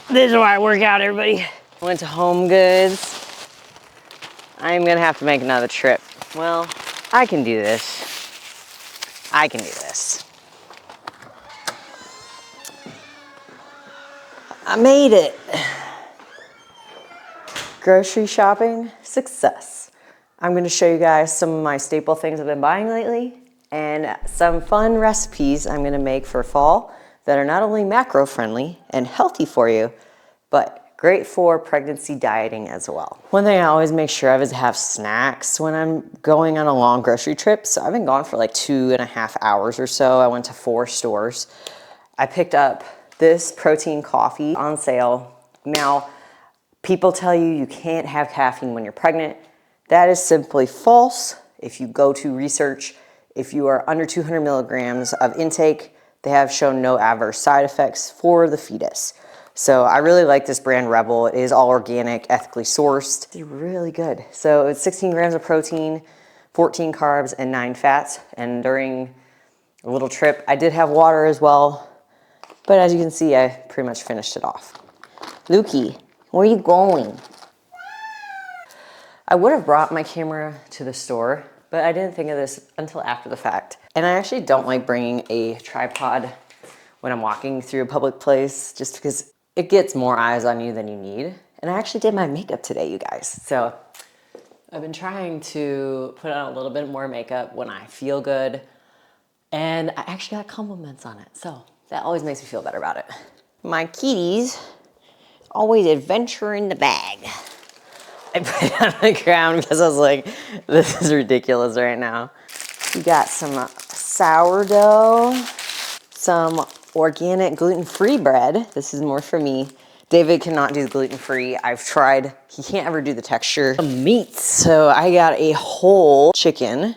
This is why I work out, everybody. Went to Home Goods. I'm gonna have to make another trip. Well, I can do this. I can do this. I made it. Grocery shopping success. I'm gonna show you guys some of my staple things I've been buying lately and some fun recipes I'm gonna make for fall that are not only macro friendly and healthy for you, but great for pregnancy dieting as well. One thing I always make sure of is have snacks when I'm going on a long grocery trip. So I've been gone for like 2.5 hours or so. I went to 4 stores. I picked up this protein coffee on sale. Now, people tell you you can't have caffeine when you're pregnant. That is simply false. If you go to research, if you are under 200 milligrams of intake, they have shown no adverse side effects for the fetus. So I really like this brand Rebel. It is all organic, ethically sourced. It's really good. So it's 16 grams of protein, 14 carbs, and 9 fats. And during a little trip, I did have water as well. But as you can see, I pretty much finished it off. Lukey, where are you going? I would have brought my camera to the store, but I didn't think of this until after the fact. And I actually don't like bringing a tripod when I'm walking through a public place, just because it gets more eyes on you than you need. And I actually did my makeup today, you guys. So I've been trying to put on a little bit more makeup when I feel good. And I actually got compliments on it. So that always makes me feel better about it. My kitties always adventure in the bag. I put it on the ground because I was like, this is ridiculous right now. We got some sourdough, some organic gluten-free bread. This is more for me. David cannot do the gluten-free. I've tried. He can't ever do the texture. Meats. So I got a whole chicken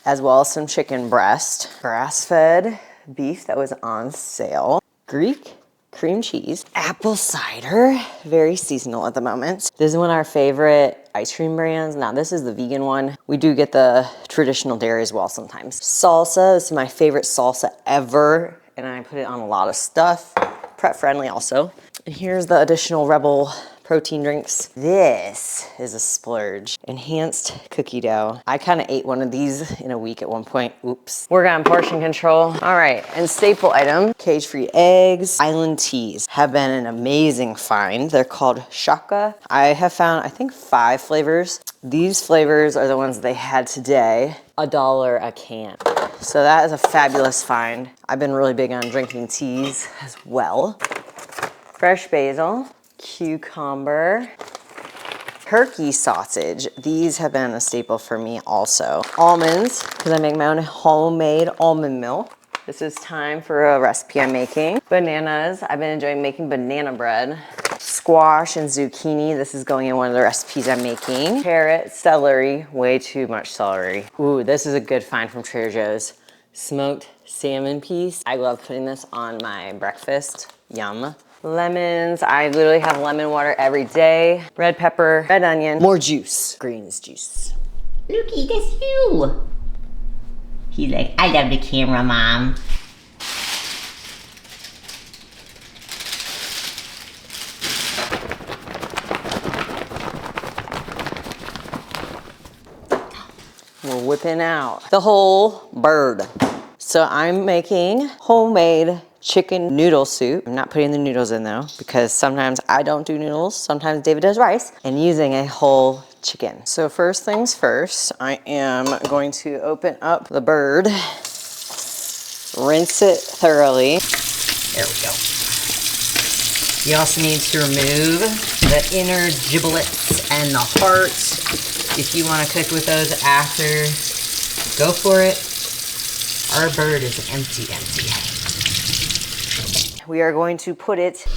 as well as some chicken breast. Grass-fed beef that was on sale. Greek cream cheese. Apple cider. Very seasonal at the moment. This is one of our favorite ice cream brands. Now this is the vegan one. We do get the traditional dairy as well sometimes. Salsa. This is my favorite salsa ever. And I put it on a lot of stuff. Prep friendly also. And here's the additional Rebel protein drinks. This is a splurge. Enhanced cookie dough. I kind of ate one of these in a week at one point. Oops. We're on portion control. All right, and staple item, cage-free eggs. Island teas have been an amazing find. They're called Shaka. I have found, I think, 5 flavors. These flavors are the ones they had today. $1 a can. So that is a fabulous find. I've been really big on drinking teas as well. Fresh basil, cucumber, turkey sausage. These have been a staple for me also. Almonds, because I make my own homemade almond milk. This is time for a recipe I'm making. Bananas, I've been enjoying making banana bread. Squash and zucchini, this is going in one of the recipes I'm making. Carrot, celery, way too much celery. Ooh, this is a good find from Trader Joe's. Smoked salmon piece. I love putting this on my breakfast, yum. Lemons, I literally have lemon water every day. Red pepper, red onion, more juice. Greens juice. Lukey, that's you. He's like, I love the camera, Mom. We're whipping out the whole bird. So I'm making homemade chicken noodle soup. I'm not putting the noodles in though, because sometimes I don't do noodles, sometimes David does rice, and using a whole chicken. So first things first, I am going to open up the bird, rinse it thoroughly. There we go. You also need to remove the inner giblets and the heart. If you want to cook with those after, go for it. Our bird is empty. We are going to put it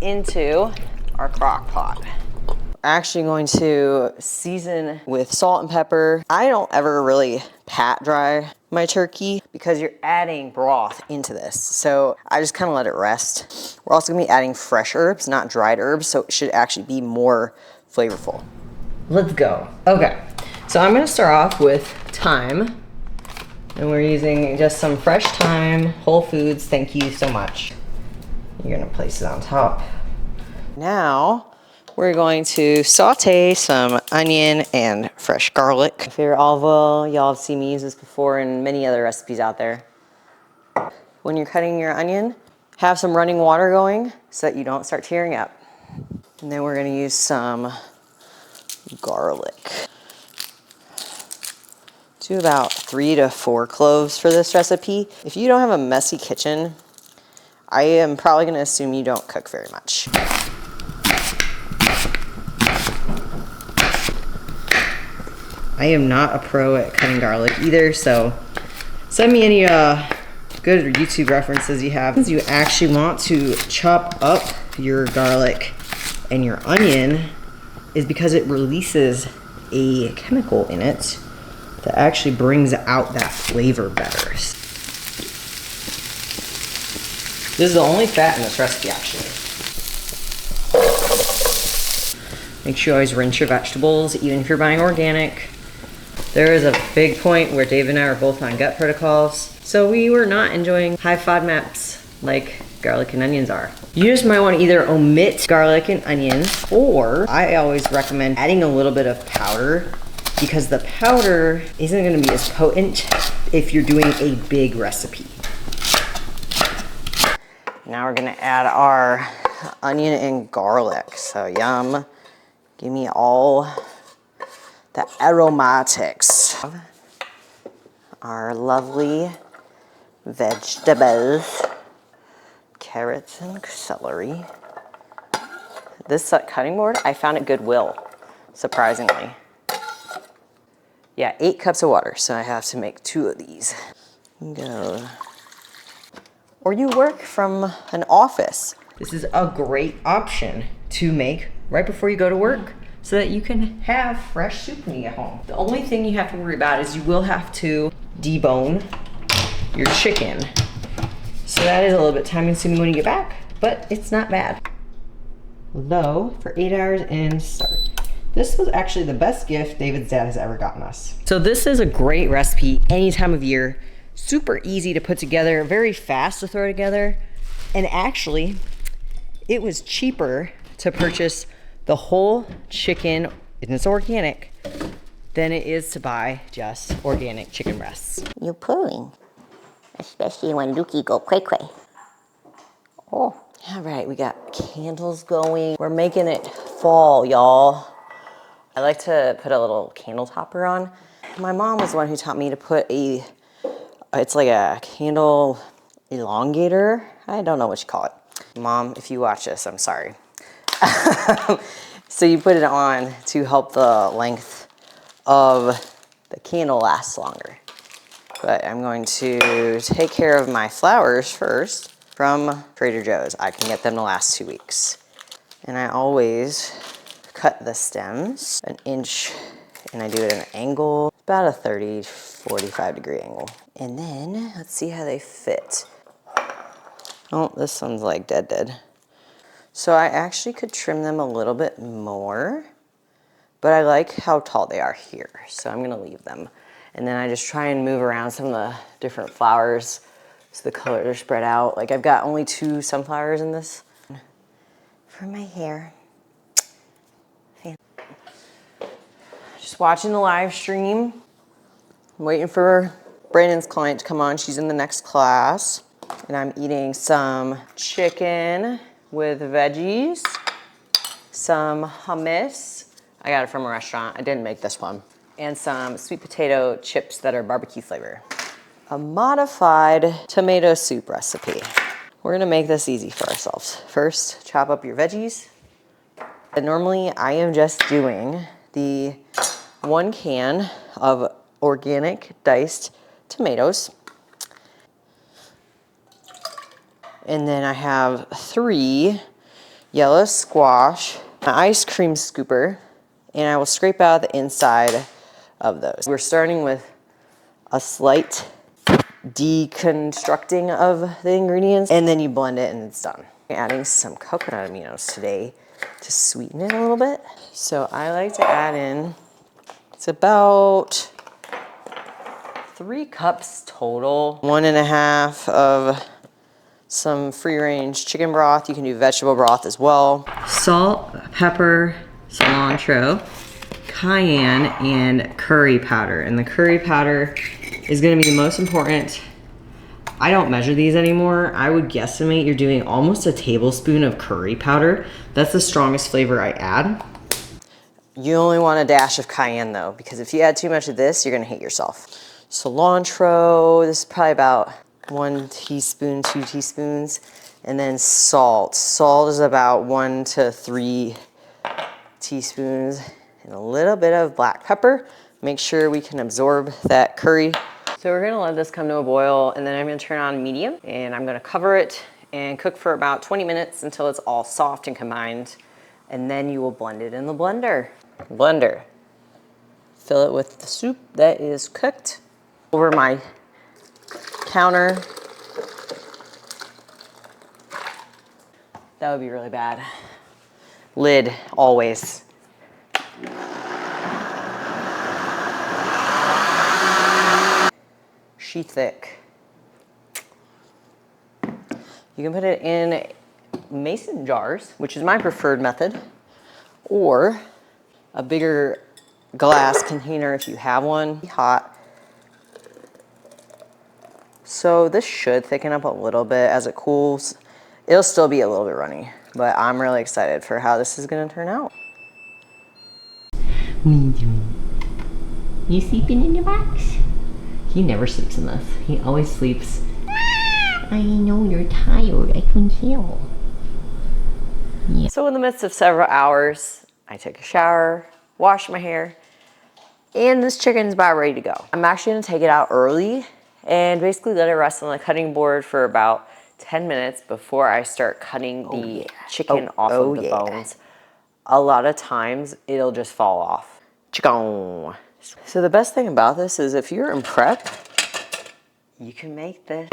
into our crock pot. We're actually going to season with salt and pepper. I don't ever really pat dry my turkey because you're adding broth into this. So I just kind of let it rest. We're also gonna be adding fresh herbs, not dried herbs, so it should actually be more flavorful. Let's go. Okay, so I'm gonna start off with thyme. And we're using just some fresh thyme, Whole Foods, thank you so much. You're gonna place it on top Now we're going to saute some onion and fresh garlic. My favorite olive oil, y'all have seen me use this before in many other recipes out there. When you're cutting your onion, have some running water going so that you don't start tearing up. And then we're gonna use some garlic. Do about 3 to 4 cloves for this recipe. If you don't have a messy kitchen, I am probably gonna assume you don't cook very much. I am not a pro at cutting garlic either, so send me any good YouTube references you have. You actually want to chop up your garlic and your onion is because it releases a chemical in it that actually brings out that flavor better. This is the only fat in this recipe, actually. Make sure you always rinse your vegetables, even if you're buying organic. There is a big point where Dave and I are both on gut protocols, so we were not enjoying high FODMAPs like garlic and onions are. You just might want to either omit garlic and onions, or I always recommend adding a little bit of powder, because the powder isn't going to be as potent if you're doing a big recipe. Now we're going to add our onion and garlic. So yum. Give me all the aromatics. Our lovely vegetables. Carrots and celery. This cutting board, I found at Goodwill, surprisingly. Yeah, 8 cups of water, so I have to make 2 of these. Go. Or you work from an office. This is a great option to make right before you go to work so that you can have fresh soup when you get home. The only thing you have to worry about is you will have to debone your chicken. So that is a little bit time consuming when you get back, but it's not bad. Low for 8 hours and start. This was actually the best gift David's dad has ever gotten us. So this is a great recipe any time of year. Super easy to put together, very fast to throw together. And actually, it was cheaper to purchase the whole chicken, and it's organic, than it is to buy just organic chicken breasts. You're purring, especially when Lukey go cray-cray. Oh. All right, we got candles going. We're making it fall, y'all. I like to put a little candle topper on. My mom was the one who taught me to put it's like a candle elongator. I don't know what you call it. Mom, if you watch this, I'm sorry. So you put it on to help the length of the candle last longer. But I'm going to take care of my flowers first from Trader Joe's. I can get them to last 2 weeks. And I always cut the stems 1 inch, and I do it at an angle, about a 45 degree angle. And then let's see how they fit. Oh, this one's like dead. So I actually could trim them a little bit more, but I like how tall they are here. So I'm gonna leave them. And then I just try and move around some of the different flowers so the colors are spread out. Like I've got only 2 sunflowers in this. For my hair. Just watching the live stream. I'm waiting for Brandon's client to come on. She's in the next class. And I'm eating some chicken with veggies, some hummus. I got it from a restaurant. I didn't make this one. And some sweet potato chips that are barbecue flavor. A modified tomato soup recipe. We're gonna make this easy for ourselves. First, chop up your veggies. And normally I am just doing the 1 can of organic diced tomatoes. And then I have 3 yellow squash, an ice cream scooper, and I will scrape out the inside of those. We're starting with a slight deconstructing of the ingredients, and then you blend it and it's done. I'm adding some coconut aminos today to sweeten it a little bit. So I like to add in, it's about 3 cups total, 1.5 of some free range chicken broth. You can do vegetable broth as well. Salt, pepper, cilantro, cayenne, and curry powder. And the curry powder is gonna be the most important. I don't measure these anymore. I would guesstimate you're doing almost a tablespoon of curry powder. That's the strongest flavor I add. You only want a dash of cayenne though, because if you add too much of this, you're gonna hate yourself. Cilantro, this is probably about 1 teaspoon, 2 teaspoons. And then salt. Salt is about 1 to 3 teaspoons. And a little bit of black pepper. Make sure we can absorb that curry. So we're gonna let this come to a boil, and then I'm gonna turn on medium, and I'm gonna cover it and cook for about 20 minutes until it's all soft and combined. And then you will blend it in the blender. Blender. Fill it with the soup that is cooked. Over my counter. That would be really bad. Lid, always. Sheet thick. You can put it in mason jars, which is my preferred method, or a bigger glass container if you have one. Hot. So this should thicken up a little bit as it cools. It'll still be a little bit runny, but I'm really excited for how this is gonna turn out. What are you doing? You sleeping in the box? He never sleeps in this. He always sleeps. I know you're tired. I can tell. Yeah. So in the midst of several hours, I took a shower, washed my hair, and this chicken's about ready to go. I'm actually gonna take it out early and basically let it rest on the cutting board for about 10 minutes before I start cutting the chicken off of the bones. A lot of times it'll just fall off. Chicken. So the best thing about this is if you're in prep, you can make this.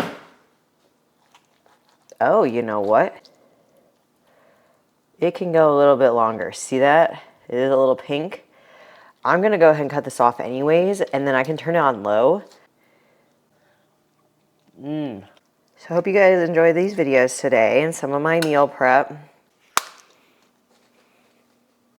Oh, you know what? It can go a little bit longer. See that? It is a little pink. I'm gonna go ahead and cut this off anyways, and then I can turn it on low. So I hope you guys enjoy these videos today and some of my meal prep.